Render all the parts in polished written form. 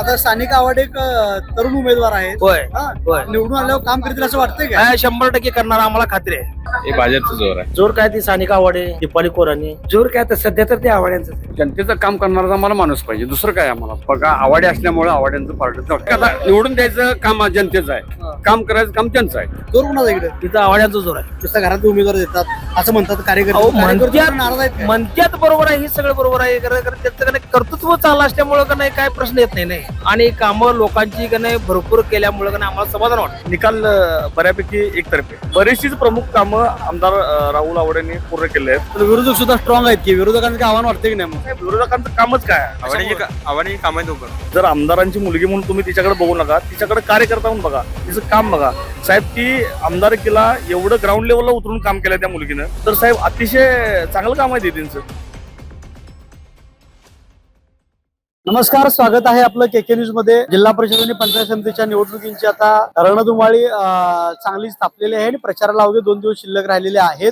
आता स्थानिक आवड एक तरुण उमेदवार आहेत. होय हा? होय. निवडून आल्यावर काम करतील असं वाटतंय का? 100% करणार आम्हाला खात्री आहे. हे भाजपचं जोर आहे. जोर काय ती सानिका आवाडे दीपाली कोरानी जोर काय तर सध्या तर ते आवाड्यांचं जनतेचं काम करणारा आम्हाला माणूस पाहिजे, दुसरं काय आम्हाला बघा. आवाडे असल्यामुळे आवाड्यांचं पार्ट आता निवडून द्यायचं काम जनतेचं आहे, काम करायचं काम त्यांचं आहे. जोर कुणाचा इकडे? तिथं आवाड्यांचा जोर आहे. नुसतं घरात उमेदवार देतात असं म्हणतात अहो, कार्यकर्ते नाराज आहेत का? म्हणत्यात बरोबर आहे, हे सगळं बरोबर आहे. त्यांचं का नाही कर्तृत्व चाललं असल्यामुळे का नाही काय प्रश्न येत नाही आणि कामं लोकांची का नाही भरपूर केल्यामुळे का नाही आम्हाला समाधान वाटतं. निकाल बऱ्यापैकी एकतर्फे बरीचशीच प्रमुख कामं आमदार राहुल आवाडेंनी पूर्ण केले आहेत. तर विरोधक सुद्धा स्ट्रॉंग आहेत की विरोधकांचं काय आव्हान वाटतंय की नाही मग? विरोधकांचं कामच काय आवाडे काम आहे दोघं. जर आमदारांची मुलगी म्हणून तुम्ही तिच्याकडे बघू नका, तिच्याकडे कार्यकर्ता म्हणून बघा, तिचं काम बघा. साहेब ती आमदारकीला एवढं ग्राउंड लेवलला उतरून काम केलं त्या मुलगीनं, तर साहेब अतिशय चांगलं काम आहे त्यांचं. नमस्कार, स्वागत आहे आपलं केके न्यूज मध्ये. जिल्हा परिषद आणि पंचायत समितीच्या निवडणुकींची आता रणधुमाळी चांगली तापलेली आहे आणि प्रचाराला अवघे 2 दिवस शिल्लक राहिलेले आहेत.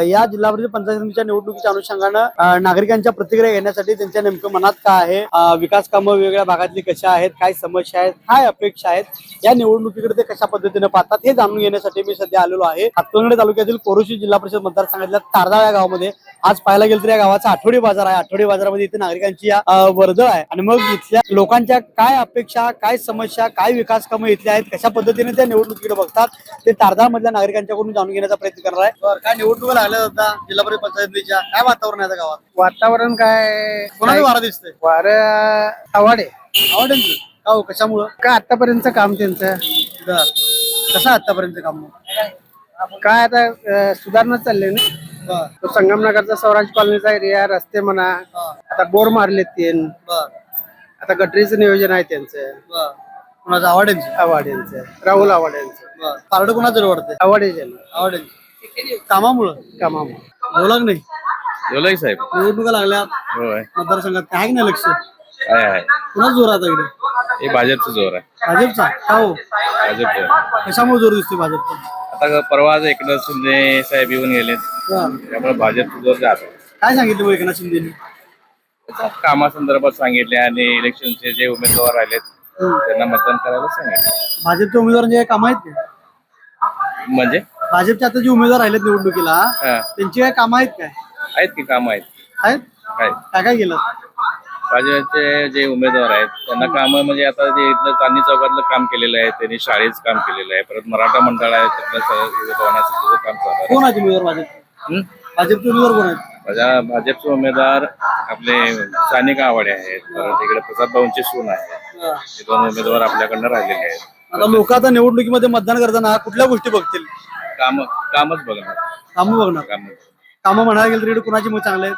या जिल्हा परिषद पंचायत समितीच्या निवडणुकीच्या अनुषंगानं नागरिकांच्या प्रतिक्रिया घेण्यासाठी त्यांच्या नेमकं मनात काय आहे, विकास कामं वेगवेगळ्या भागातली कशा आहेत, काय समस्या आहेत, काय अपेक्षा आहेत, या निवडणुकीकडे ते कशा पद्धतीने पाहतात हे जाणून घेण्यासाठी मी सध्या आलेलो आहे हातकणंगले तालुक्यातील कोरोशी जिल्हा परिषद मतदारसंघातल्या तारदाळ या गावामध्ये. आज पाहायला गेलं तर या गावाचा आठवडी बाजार आहे. आठवडी बाजारामध्ये इथे नागरिकांची वर्दळ आहे आणि मग इथल्या लोकांच्या काय अपेक्षा, काय समस्या, काय विकास कामं इथल्या आहेत, कशा पद्धतीने त्या निवडणुकीकडे बघतात ते तारदाळ मधल्या नागरिकांच्याकडून जाणून घेण्याचा प्रयत्न करणार आहे. काय निवडणुका लागल्या जातात जिल्हा परिषद पंचायतीच्या, काय वातावरण आहे गावात? वातावरण काय कोणाचं वारा दिसतंय? वार आवाडे आवडेल का हो? कशामुळं? का आतापर्यंत काम त्यांचं कसं आतापर्यंत काम? काय आता सुधारणा चालले ना. तो संगमनगरचा स्वराज कॉलनीचा एरिया, रस्ते म्हणा, आता बोर मारले 3. आता गटरीचं नियोजन आहे त्यांचं. कुणाचं? आवाडेल. आवाड्यांचं, राहुल आवाड्यांचं. पारड कुणाचं वाटतंय? आवाडेचे आवाडेल. कामामुळं कामामुळे बोलाक नाही. बोला साहेब. निवडणुका लागल्या होय, मतदारसंघात, काय नाही लक्ष काय आहे कुणाच जोर आता इकडे? हे भाजपचं जोर आहे. भाजपचा का हो? भाजपचं कशामुळे जोर दिसतोय भाजपचा? आता परवा आज एकनाथ शिंदे साहेब येऊन गेले, त्यामुळे भाजपचं जोर जात. काय सांगितलं मग एकनाथ शिंदेनी? कामासंदर्भात सांगितले आणि इलेक्शनचे जे उमेदवार राहिलेत त्यांना मतदान करायला सांगितलं. भाजपचे उमेदवारांचे काय काम आहेत का? म्हणजे भाजपचे आता जे उमेदवार राहिलेत निवडणुकीला हा, त्यांची काय कामं आहेत काय? आहेत की काम आहेत. आहेत? आहेत काय काय केलं? भाजपचे जे उमेदवार आहेत त्यांना काम म्हणजे आता जे इथलं चांदणी चौकातलं काम केलेलं आहे, त्यांनी शाळेचं काम केलेलं आहे. परत मराठा मंडळ आहे, तिथलं भवनाचं तुझं काम चालू आहे. कोण आहे उमेदवार भाजप? भाजपचे उमेदवार कोण आहेत? भाजपचे उमेदवार आपले सानिका आवाडे आहेत, परत इकडे प्रसाद भाऊंची सून आहे. हे 2 उमेदवार आपल्याकडनं राहिलेले आहेत. आता लोक आता निवडणुकीमध्ये मतदान करताना कुठल्या गोष्टी बघतील? कामच बघणार. कामं बघणार. कामं म्हणायला गेलं तर इकडे कुणाची मग चांगले आहेत?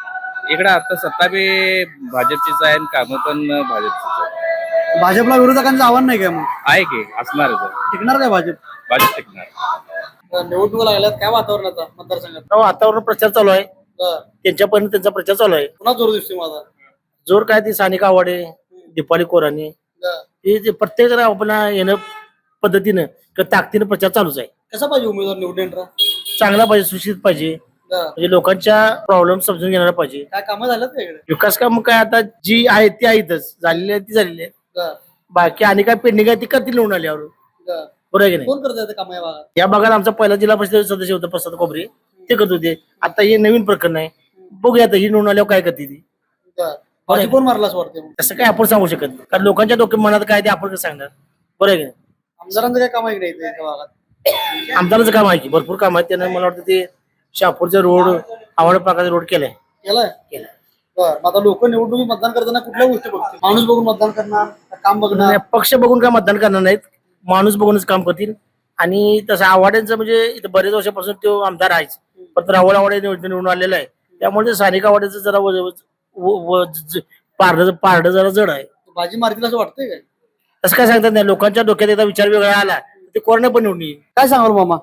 इकडे आता सत्ता बी भाजपचीच आहे आणि कामं पण भाजपचीच आहे. भाजपला विरोधकांचं आव्हान नाही काय मग? आहे की असणारच. टिकणार काय भाजप? भाजप टिकणार. निवडणुका लागल्यात, काय वातावरण आता मतदारसंघात? वातावरण प्रचार चालू आहे, त्यांच्यापर्यंत त्यांचा प्रचार चालू आहे. पुन्हा जोर दिसतोय माझा. जोर काय ती सानिका आवाडे दीपाली कोरानी हे जे प्रत्येक आपल्या येणं पद्धतीनं किंवा ताकदीनं प्रचार चालूच आहे. कसा पाहिजे उमेदवार निवडून? चांगला पाहिजे, सुशिक्षित पाहिजे, म्हणजे लोकांच्या प्रॉब्लेम समजून घेणारा पाहिजे. काय कामं झालं का इकडे? विकास काम काय आता जी आहेत ती आहेतच, झालेली आहे ती झालेली आहे. बाकी आणि काय पेंडिंग आहे ती करतील निवडून आल्यावर. बरोबर आहे की नाही? कोण करत काम या भागात? या भागात आमचा पहिला जिल्हा परिषद सदस्य होता प्रसाद कोबरे, ते करत होते. आता हे नवीन प्रकरण आहे, बघूया आता ही निवडून आल्यावर काय करते ती. भाजी कोण मारला असं वाटतं? तसं काय आपण सांगू शकत नाही, कारण लोकांच्या डोक्यात मनात काय ते आपण कसं सांगणार. बरोबर आहे की नाही? आमदारांचं काय काम आहे इकडे इथे या भागात? आमदाराचं काम आहे की भरपूर काम आहे. त्यानं मला वाटतं ते शहापूरचा रोड, आवड प्रकारचा रोड केलाय. केलंय. बरं, आता लोक निवडणुकीत मतदान करताना कुठल्या गोष्टी बघतील? माणूस बघून मतदान करणार, काम बघणार? नाही, पक्ष बघून काय मतदान करणार नाहीत, माणूस बघूनच काम करतील. आणि तसं आव्हाड्यांचं म्हणजे इथं बरेच वर्षापासून तो आमदार आहेच, पण राहुल आव्हाडे निवडून आलेला आहे, त्यामुळे स्थानिक आव्हाड्याचं जरा पारडं जरा जड आहे. भाजी मारतील असं वाटतंय काय? तसं काय सांगतात नाही, लोकांच्या डोक्यात एकदा विचार वेगळा आला ते कोरोना पण निवडून येईल. काय सांगाल मामा?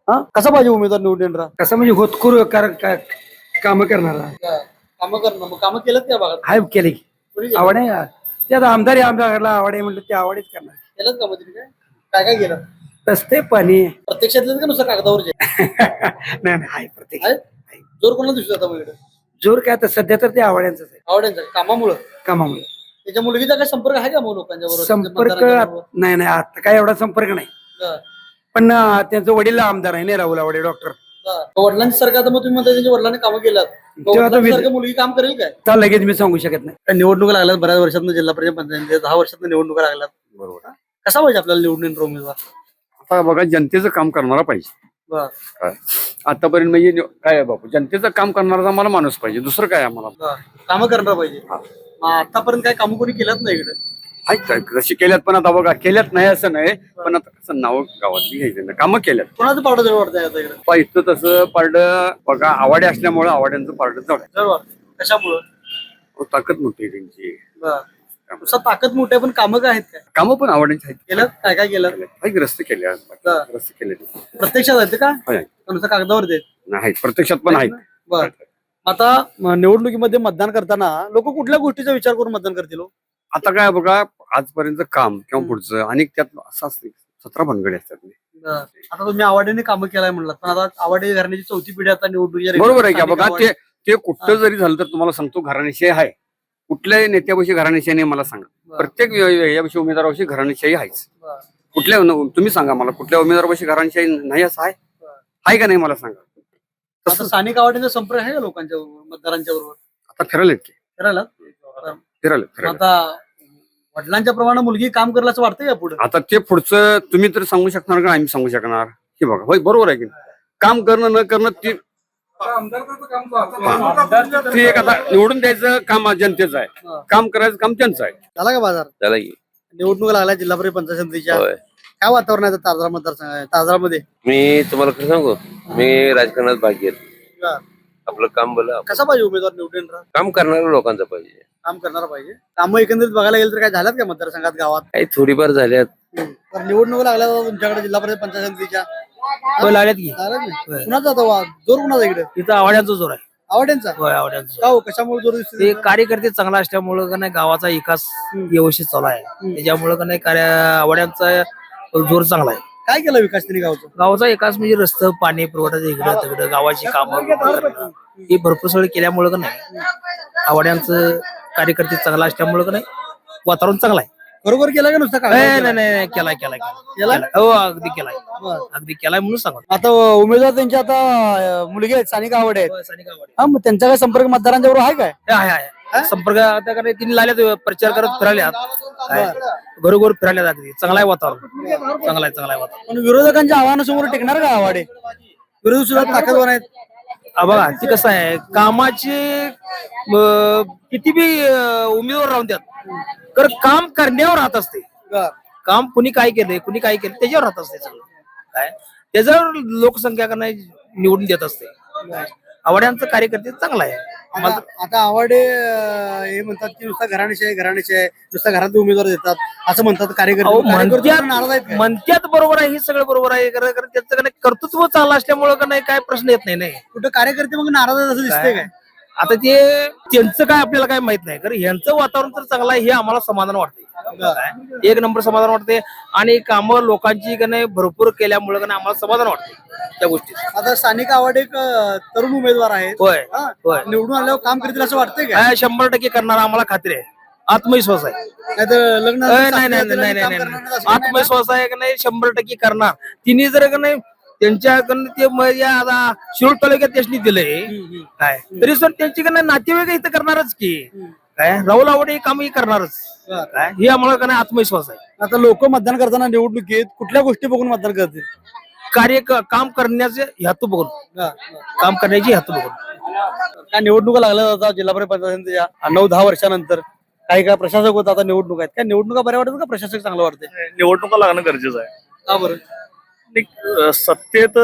हा, कसा पाहिजे उमेदवार निवडून? कसं म्हणजे होतकरू काम करणारा कामं करणं, मग कामं केलं त्या भागात? हाय केले की कोणी आवडे ते आता आमदार आमदारला आवडे म्हणलं ते आवडेच करणार. केलं कामं तुम्ही? काय काय केलं? रस्ते पाणी प्रत्यक्षातलं का नुसतं कागदावर? नाही हाय प्रत्येक जोर कोणाला दिसतो आता मग इकडे? जोर काय आता सध्या तर ते आवड्यांच आहे. आवडायचं कामामुळं? कामामुळे त्याच्या मुलगीचा काय संपर्क आहे का मग लोकांच्या बरोबर संपर्क नाही नाही आता काय एवढा संपर्क नाही पण त्यांचं वडील आमदार आहे ना राहुल आवडे डॉक्टर. वडिलांची सारखं आता मग तुम्ही म्हणता त्यांच्या वडिलांनी कामं केलं सारखं मुलगी काम करेल काय? तर लगेच मी सांगू शकत नाही. निवडणुका लागल्यात बऱ्याच वर्षातून जिल्हा परिषद पंचायत 10 वर्षातून निवडणुका लागल्यात. बरोबर. कसा पाहिजे आपल्याला निवडून येणारा उमेदवार? आता बघा जनतेचं काम करणारा पाहिजे. काय आतापर्यंत म्हणजे काय आहे बापू, जनतेचं काम करणारा आम्हाला माणूस पाहिजे, दुसरं काय आम्हाला. कामं करणार पाहिजे. आतापर्यंत काय कामं कोणी केलंच नाही इकडे. आहेत काय कशी केल्यात, पण आता बघा केल्यात नाही असं नाही, पण आता कसं नाव गावातली घ्यायचं नाही, कामं केल्यात. कोणाचं पावडं जवळ वाटतंय आता इकडे? पाहिजे तसं पारडं बघा, आवाडे असल्यामुळे आवाड्यांचं पारडं जवळ आहे. जवळ कशामुळं? ताकद मोठी आहे त्यांची. नुसता ताकद मोठी आहे पण कामं काय आहेत काय? कामं पण आवाड्यांची आहेत. केलं काय काय केलं? काही रस्ते केले, रस्ते केले प्रत्यक्षात आहेत का? आहे. नुसतं कागदावर देत आहेत, प्रत्यक्षात पण आहेत. बर. आता निवडणुकीमध्ये मतदान करताना लोक कुठल्या गोष्टीचा विचार करून मतदान करतील? आता काय बघा, आजपर्यंत काम किंवा पुढचं आणि त्यात असं असते 17 भानगडी असतात. आता तुम्ही आवाड्याने कामं केलाय म्हणलात, पण आता आवाडे घराण्याची 4थी पिढी आता निवडणुकीच्या बरोबर आहे की बघा, ते कुठं जरी झालं तर तुम्हाला सांगतो घराणेशाही आहे. कुठल्याही नेत्यापाशी घराणेशाही नाही मला सांगा. प्रत्येक याविषयी उमेदवारापाशी घराणेशाही आहेच. कुठल्या तुम्ही सांगा मला, कुठल्या उमेदवारापाशी घराणेशाही नाही असं आहे का नाही मला सांगा. आता स्थानिक आवाड्यांचा संपर्क आहे का लोकांच्या मतदारांच्या बरोबर? आता फिरायलेत की फिरायला फिरायलेत. आता वडिलांच्या प्रमाणे मुलगी काम करला असं वाटतंय का पुढे? आता ते पुढचं तुम्ही तर सांगू शकणार का, आम्ही सांगू शकणार हे बघा. होय बरोबर आहे की काम करणं न करणं ते एक आता निवडून द्यायचं काम जनतेचं आहे, काम करायचं काम त्यांचं आहे. झाला का बाजार? त्याला की निवडणूक लागल्या जिल्हा परिषद पंचायत समितीच्या. होय. काय वातावरण आहे ताजरा मतदारसंघ ताजरामध्ये? मी तुम्हाला खरं सांगू, मी राजकारणात भाग घेत आपलं काम बोला, कसा पाहिजे उमेदवार निवडून येणारा? काम करणाऱ्या लोकांचं पाहिजे. काम करणारा पाहिजे. कामं एकंदरीत बघायला गेलं तर काय झाल्यात का मतदारसंघात गावात? काही थोडीफार झाल्यात. तर निवडणूक लागल्या तुमच्याकडे जिल्हा परिषद पंचायत समितीच्या लागल्यात की कुणाचा आता जोर कुणाचा इकडे? इथं आवाड्यांचा जोर आहे. आवड्यांचा? आवाड्यांचा का हो, कशामुळे जोर दिसतो? ते कार्यकर्ते चांगला असल्यामुळं का नाही गावाचा विकास व्यवस्थित चालू आहे. त्याच्यामुळं का नाही आवाड्यांचा जोर चांगला आहे. काय केलं विकास त्यांनी गावचा? गावाचा विकास म्हणजे रस्ते, पाणी पुरवठा, इकडं तिकडं गावाची कामं हे भरपूर सगळं केल्यामुळं का नाही आवाड्यांचं कार्यकर्ते चांगला असल्यामुळं का नाही वातावरण चांगलं आहे. बरोबर केलं का नुसतं? नाही केलाय हो, अगदी केलाय म्हणून सांगा. आता उमेदवार त्यांचे आता मुलगी आहेत, स्थानिक आवड आहेत. हा, मग त्यांचा काय संपर्क मतदारांच्या बरोबर आहे काय? आहे संपर्क आता का नाही तिने लागल्यात, प्रचार करत फिरायल्यात, घरोघर फिरायल्यात. अगदी चांगला आहे वातावरण, चांगला आहे वातावरण. पण विरोधकांच्या आव्हानासमोर टिकणार का आवाडे? विरोधी सुद्धा ताकदवान आहेत. बघा ती कसं आहे, कामाची किती बी उमेदवार राहून द्यात, तर काम करण्यावर राहत असते. काम कुणी काय केलंय, कुणी काय केलं त्याच्यावर राहत असते सगळं. काय त्याच्यावर लोकसंख्या का नाही निवडून देत असते. आवाड्यांचं कार्यकर्ते चांगला आहे. आता आवाडे हे म्हणतात की नुसता घराण्याशी नुसता घरात उमेदवार देतात असं म्हणतात कार्यकर्ते. नाराज आहेत. म्हणत्यात बरोबर आहे, हे सगळं बरोबर आहे. त्याचं का नाही कर्तृत्व चाललं असल्यामुळं का नाही काय प्रश्न येत नाही. कुठं कार्यकर्ते मग नाराज आहेत असं दिसतंय काय? आता ते त्यांचं काय आपल्याला काय माहित नाही, कारण ह्यांचं वातावरण तर चांगलं आहे हे आम्हाला समाधान वाटते. एक नंबर समाधान वाटते. आणि कामं लोकांची का नाही भरपूर केल्यामुळे का नाही आम्हाला समाधान वाटते त्या गोष्टी. आता स्थानिक आवाडे एक तरुण उमेदवार आहेत. होय होय. निवडून आल्यावर काम करतील असं वाटतंय का? 100% करणार आम्हाला खात्री आहे, आत्मविश्वास आहे. नाहीतर लग्न नाही आत्मविश्वास आहे का नाही 100% करणार. तिने जर का नाही त्यांच्याकडनं ते आता शिरूर तालुक्यात त्यांनी दिलंय काय, तरी सर त्यांची का नाही नातेवाईक इथं करणारच की काय, राहुल आवडे काम करणारच काय, हे आम्हाला का नाही आत्मविश्वास आहे. आता लोक मतदान करताना निवडणुकीत कुठल्या गोष्टी बघून मतदान करतील? काम करण्याचे हेतू बघून, काम करण्याची हेतू बघून. काय निवडणुका लागल्या जातात जिल्हा परिषद पंचायत समितीच्या 9-10 वर्षानंतर. काही काय प्रशासक होत, आता निवडणूक आहेत. काय निवडणुका बऱ्या वाटतात का प्रशासक चांगलं वाटतंय? निवडणुका लागणं गरजेचं आहे. का बरं? सत्तेत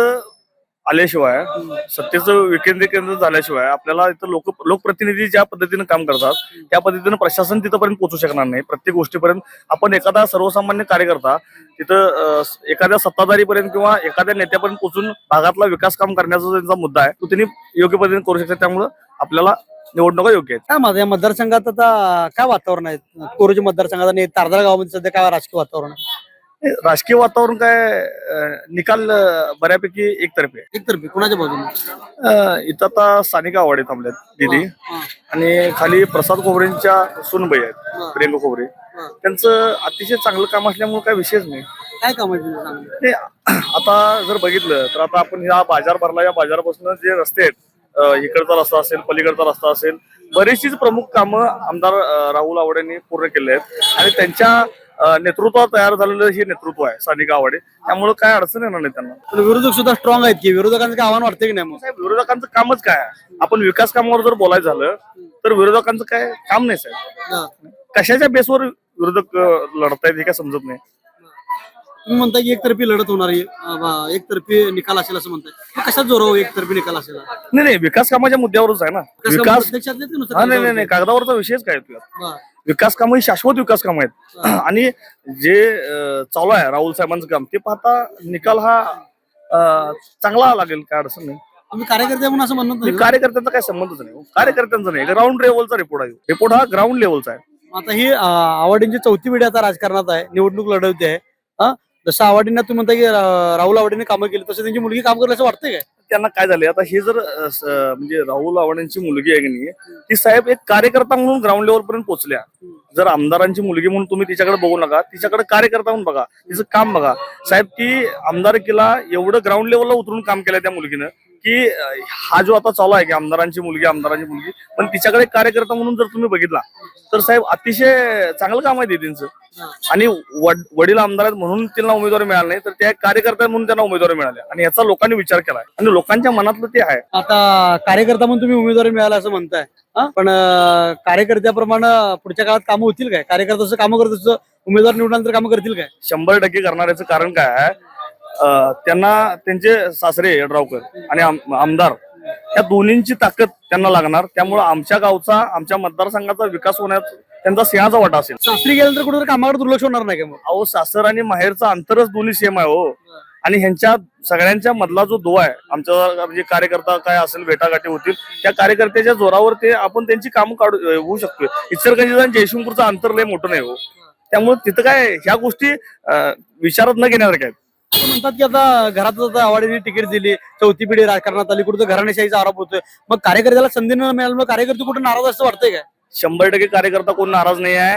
आल्याशिवाय, सत्तेचं विकेंद्रीकरण झाल्याशिवाय आपल्याला इथं लोकप्रतिनिधी ज्या पद्धतीने काम करतात त्या पद्धतीने प्रशासन तिथपर्यंत पोहोचू शकणार नाही. प्रत्येक गोष्टीपर्यंत आपण एखादा सर्वसामान्य कार्यकर्ता तिथं एखाद्या सत्ताधारीपर्यंत किंवा एखाद्या नेत्यापर्यंत पोहोचून भागातला विकास काम करण्याचा त्यांचा मुद्दा आहे तो त्यांनी योग्य पद्धतीने करू शकतात. त्यामुळे आपल्याला निवडणुका योग्य आहेत. काय माझ्या या मतदारसंघात आता काय वातावरण आहे? कोरोची मतदारसंघात आणि तारदाळ गावामध्ये सध्या काय राजकीय वातावरण आहे? राजकीय वातावरण काय निकाल बऱ्यापैकी एकतर्फे आहे. एकतर्फी कोणाच्या बाजूने? इथं आता सानिका आवाडे थांबल्यात दिदी आणि खाली प्रसाद खोबरेंच्या सुनबाई आहेत प्रियंका खोबरे. त्यांचं अतिशय चांगलं काम असल्यामुळे काय विषयच नाही. काय काम आहे तुझं चांगलं? ते आता जर बघितलं तर आता आपण या बाजार भरला, या बाजारापासून जे रस्ते आहेत, इकडचा रस्ता असेल, पलीकडचा रस्ता असेल, बरीचशीच प्रमुख कामं आमदार राहुल आवाडे यांनी पूर्ण केले आहेत आणि त्यांच्या नेतृत्वात तयार झालेलं हे नेतृत्व आहे सानिका आवाडे. त्यामुळे काय अडचण येणार नाही त्यांना. पण विरोधक सुद्धा स्ट्रॉंग आहेत की, विरोधकांचं काय आव्हान वाटतं की नाही मग? साहेब, विरोधकांचं कामच काय आहे? आपण विकास कामावर जर बोलायचं झालं तर विरोधकांचं काय काम नाही साहेब. कशाच्या बेसवर विरोधक लढतायत हे काय समजत नाही. तुम्ही म्हणता की एकतर्फी लढत होणार आहे, एकतर्फी निकाल असेल असं म्हणताय. मग कशात जोरावर एकतर्फी निकाल असेल? नाही, विकास कामाच्या मुद्द्यावरच आहे ना. विकास प्रत्यक्षातले ते नुसतं हा नाही, कागदावरचा विषयच काय तुला. बरं. विकास कामं ही शाश्वत विकास कामं आहेत आणि जे चालू आहे राहुल साहेबांचं काम ते पाहता निकाल हा चांगला लागेल, काय अडचण नाही. तुम्ही कार्यकर्ते म्हणून असं म्हणत नाही? कार्यकर्त्यांचा काय संबंधच नाही. कार्यकर्त्यांचा नाही, ग्राउंड लेवलचा रिपोर्ट आहे. रिपोर्ट हा ग्राउंड लेवलचा आहे. आता ही आवाडींची 4थी पिढी आता राजकारणात आहे, निवडणूक लढवते आहे. जसं आवाडींना तुम्ही म्हणता की राहुल आवाडीने कामं केली, तसं त्यांची मुलगी काम करण्याचं वाटतंय काय? त्यांना काय झालंय आता हे जर म्हणजे राहुल आवाडेंची मुलगी आहे की नाही, ती साहेब एक कार्यकर्ता म्हणून ग्राउंड लेवल पर्यंत पोहोचल्या. जर आमदारांची मुलगी म्हणून तुम्ही तिच्याकडे बघू नका, तिच्याकडे कार्यकर्ता म्हणून बघा, तिचं काम बघा. साहेब, ती आमदारकीला एवढं ग्राउंड लेवलला उतरून काम केलंय त्या मुलगीनं की हा जो आता चालू आहे की आमदारांची मुलगी, पण तिच्याकडे कार्यकर्ता म्हणून जर तुम्ही बघितला तर साहेब अतिशय चांगलं काम आहे त्यांचं. आणि वडील आमदार आहेत म्हणून त्यांना उमेदवारी मिळाली नाही, तर त्या कार्यकर्ता म्हणून त्यांना उमेदवारी मिळाल्या आणि याचा लोकांनी विचार केलाय आणि लोकांच्या मनातलं ते आहे. आता कार्यकर्ता म्हणून तुम्ही उमेदवारी मिळाला असं म्हणताय, पण कार्यकर्त्याप्रमाणे पुढच्या काळात कामं होतील काय? कार्यकर्ता जसं कामं करत तसं उमेदवार निवडल्यानंतर कामं करतील काय? 100% करणाऱ्याचं कारण काय आहे? त्यांना त्यांचे सासरे यड्रावकर आणि आमदार या दोन्हींची ताकद त्यांना लागणार. त्यामुळे आमच्या गावचा, आमच्या मतदारसंघाचा विकास होण्यात त्यांचा सिंहाचा वाटा असेल. सासरी गेलं तर कुठेतरी कामाकडे दुर्लक्ष होणार नाही का मग? अहो, सासर आणि माहेरचा अंतरच दोन्ही सेम आहे हो. आणि ह्यांच्या सगळ्यांच्या मधला जो दुवा आहे, आमच्या म्हणजे कार्यकर्ता काय असेल भेटागाठी होतील, त्या कार्यकर्त्याच्या जोरावर ते आपण त्यांची कामं काढू होऊ शकतो. इचलकरंजी आणि जयशिंगपूरचं अंतर लय मोठं नाही हो. त्यामुळे तिथं काय ह्या गोष्टी विचारात न घेण्यासारख्या आहेत. असं म्हणतात की आता घरात आवाडीने तिकीट दिली, 4थी पिढी राजकारणात आली, कुठं घराणेशाहीचा आरोप होतोय. मग कार्यकर्त्याला संधी न मिळाल्यामुळे कार्यकर्ते कुठे नाराज असं वाटतंय काय? 100% कार्यकर्ता कोण नाराज नाही आहे.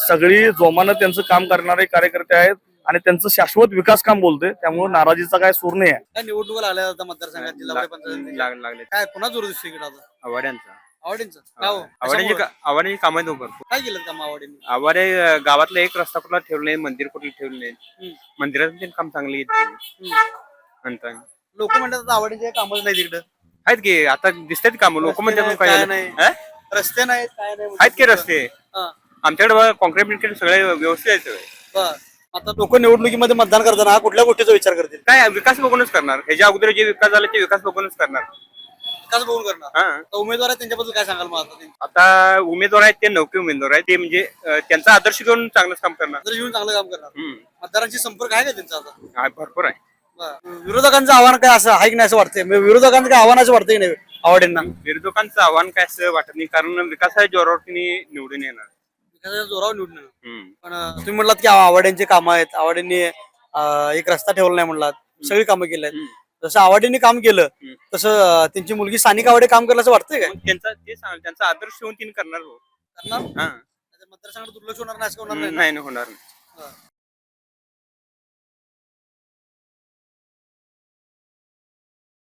सगळी जोमानं त्यांचं काम करणारे कार्यकर्ते आहेत आणि त्यांचं शाश्वत विकास काम बोलतोय. त्यामुळे नाराजीचा काय सूर नाही आहे. काय निवडणुका आल्या आता मतदारसंघात, जिल्हा पंचायत लागले काय पुन्हा जोर दिसतोय इकडे आता? आवाड्यांचा आवाडींचं काय हो? आवाड्यांची कशामुळं? आवाड्यांची कामं आहेत भरपूर. काय केलं काम आवाडीने? आवाडे गावातला एक रस्ता कुठला ठेवला नाही, मंदिर कुठलं ठेवलं नाही. मंदिराचं ते काम चांगलं येत नंतर लोक म्हणतात आवाडीचे कामच नाही तिकडं. आहेत की आता दिसतात काम. लोक म्हणतात काय काय नाही. हा? रस्ते नाहीत, काय नाही. आहेत की रस्ते हा. आमच्याकडे बघा, कॉन्क्रीट बिन्क्रीट सगळे व्यवस्थित आहेत सगळे. बरं. आता लोक निवडणुकीमध्ये मतदान करताना कुठल्या गोष्टीचा विचार करतील? काय विकास बघूनच करणार. ह्याच्या अगोदर जे विकास झाला ते विकास बघूनच करणार. विकास बघून करणार. हा. तर उमेदवार आहेत त्यांच्याबद्दल काय सांगाल मग आता? आता उमेदवार आहेत ते नौके उमेदवार आहेत, ते म्हणजे त्यांचा आदर्श घेऊन चांगलंच काम करणार. जर येऊन चांगलं काम करणार. मतदारांशी संपर्क आहे का त्यांचा आता? हा, भरपूर आहे. बरं. विरोधकांचं आव्हान काय असं आहे की नाही असं वाटतंय? म्हणजे विरोधकांचं काय आव्हान असं वाटतंय की नाही आवाडींना? विरोधकांचं आव्हान काय असं वाटत नाही, कारण विकासाच्या जोरावर त्यांनी निवडून येणार. विकासाच्या जोरावर निवडून येणार. पण तुम्ही म्हणलात की आवाड्यांची कामं आहेत, आवाडींनी एक रस्ता ठेवला नाही म्हणलात, सगळी कामं केली आहेत. जसं आवाडींनी काम केलं तसं त्यांची मुलगी सानिका आवाडे काम केलं असं वाटतंय काय? त्यांचा आदर्श ठेवून तिने करणार. करणार? हा, मतदारसंघात दुर्लक्ष होणार नाही असं होणार नाही. नाही होणार नाही.